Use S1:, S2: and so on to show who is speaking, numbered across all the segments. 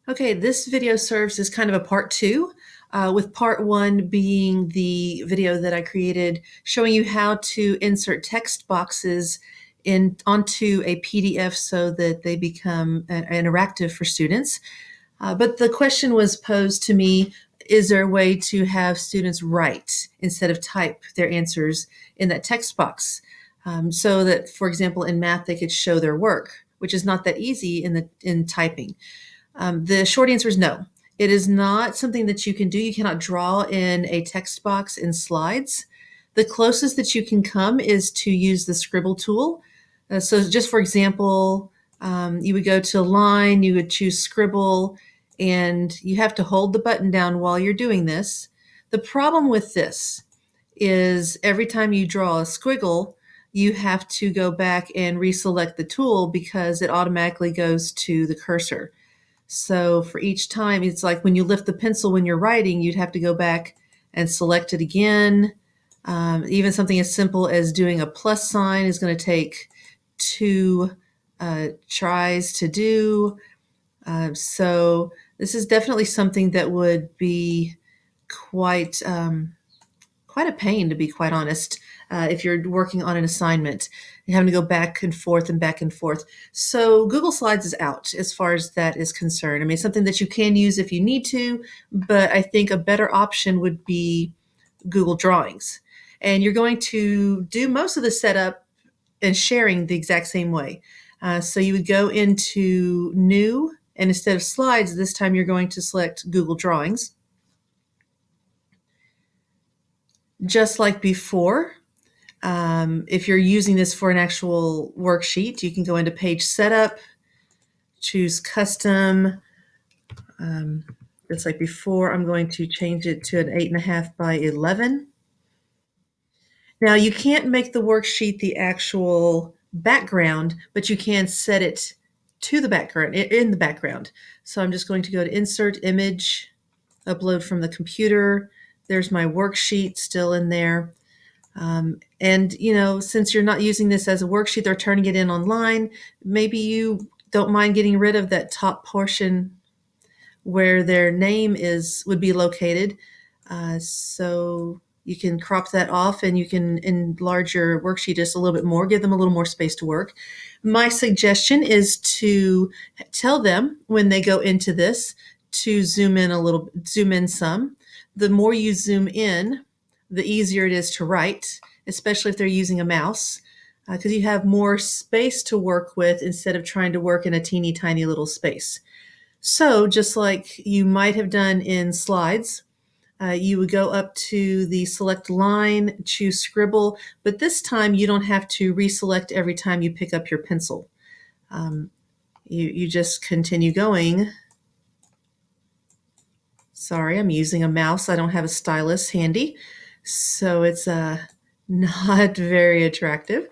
S1: Okay, this video serves as kind of a part two, with part one being the video that I created showing you how to insert text boxes onto a PDF so that they become interactive for students. But the question was posed to me, is there a way to have students write instead of type their answers in that text box? So that, for example, in math, they could show their work, which is not that easy in typing. The short answer is no. It is not something that you can do. You cannot draw in a text box in slides. The closest that you can come is to use the scribble tool. So just for example, you would go to a line, you would choose scribble, and you have to hold the button down while you're doing this. The problem with this is every time you draw a squiggle, you have to go back and reselect the tool because it automatically goes to the cursor. So for each time, it's like when you lift the pencil when you're writing, you'd have to go back and select it again. Even something as simple as doing a plus sign is going to take two tries to do. So this is definitely something that would be quite a pain, to be quite honest, if you're working on an assignment and having to go back and forth and back and forth. So Google Slides is out as far as that is concerned. I mean, it's something that you can use if you need to, but I think a better option would be Google Drawings. And you're going to do most of the setup and sharing the exact same way. So you would go into New, and instead of Slides, this time you're going to select Google Drawings. Just like before, if you're using this for an actual worksheet, you can go into Page Setup, choose Custom. Just like before, I'm going to change it to an 8.5 by 11. Now, you can't make the worksheet the actual background, but you can set it to the background, in the background. So I'm just going to go to Insert Image, Upload from the computer. There's my worksheet still in there. And, since you're not using this as a worksheet, they're turning it in online, maybe you don't mind getting rid of that top portion where their name would be located. So you can crop that off and you can enlarge your worksheet just a little bit more, give them a little more space to work. My suggestion is to tell them when they go into this to zoom in some. The more you zoom in, the easier it is to write, especially if they're using a mouse, because you have more space to work with instead of trying to work in a teeny tiny little space. So just like you might have done in slides, you would go up to the select line, choose scribble, but this time you don't have to reselect every time you pick up your pencil. You just continue going. Sorry, I'm using a mouse. I don't have a stylus handy, so it's not very attractive.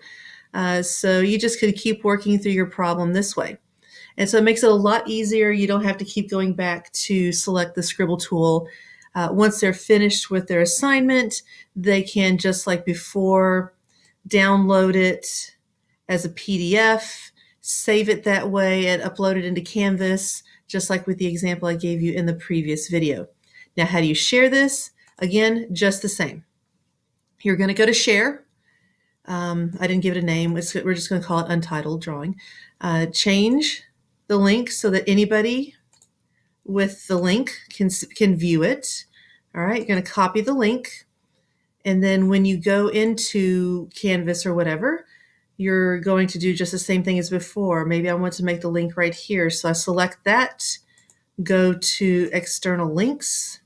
S1: So you just could keep working through your problem this way. And so it makes it a lot easier. You don't have to keep going back to select the scribble tool. Once they're finished with their assignment, they can, just like before, download it as a PDF, save it that way, and upload it into Canvas, just like with the example I gave you in the previous video. Now, how do you share this? Again, just the same. You're going to go to Share. I didn't give it a name. We're just going to call it Untitled Drawing. Change the link so that anybody with the link can view it. All right, you're going to copy the link. And then when you go into Canvas or whatever, you're going to do just the same thing as before. Maybe I want to make the link right here. So I select that, go to External Links,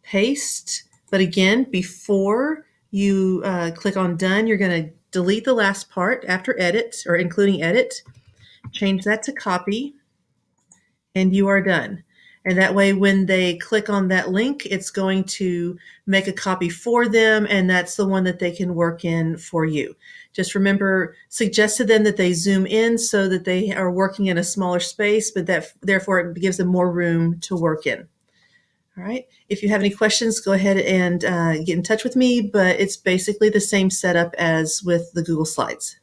S1: paste. But again, before you click on Done, you're going to delete the last part after Edit, or including Edit, change that to Copy, and you are done. And that way, when they click on that link, it's going to make a copy for them, and that's the one that they can work in for you. Just remember, suggest to them that they zoom in so that they are working in a smaller space, but therefore it gives them more room to work in. All right. If you have any questions, go ahead and get in touch with me, but it's basically the same setup as with the Google Slides.